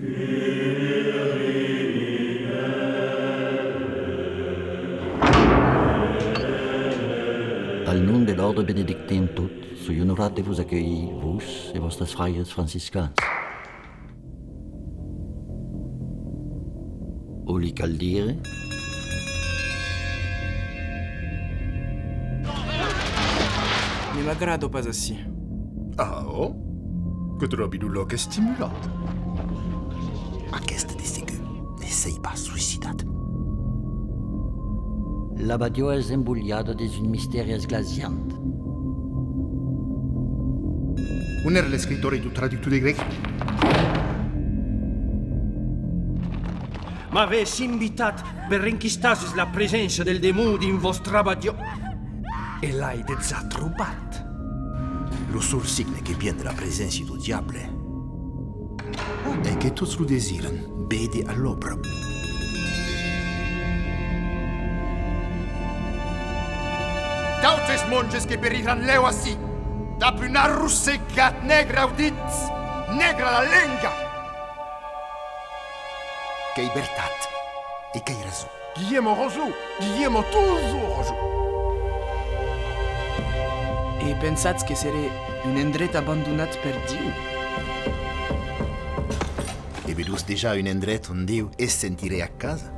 Al nom de l'ordre bénédictin tout, soyez honorés de vous accueillir, vous et vostres frères franciscains. O li cal dire? Mi m'agrado pas assi. Ah, oh? Que trobi d'un loc estimulat. Aquesta de segur ne sei pas suicidat. L'abadio és embullada des un misteri esglasiant. Un era l'escrittore du traduttore grec. M'avessi invitat per rinchistasis la presenza del demudi in vostra abadio. E l'hai già trobat. Lo sol signe che viene la presenza du diable. E che tutti lo desiran, vede all'opera. Tautes monges che periran leu assi. Da una russegat negra audits. Negra la lenga. Che libertat e che ragione. Guillermo Rosu. Guillermo toujours Rosu. E pensats que seré un endret abandonat per Diu? E vedus deja un endret on Diu e sentirei a casa?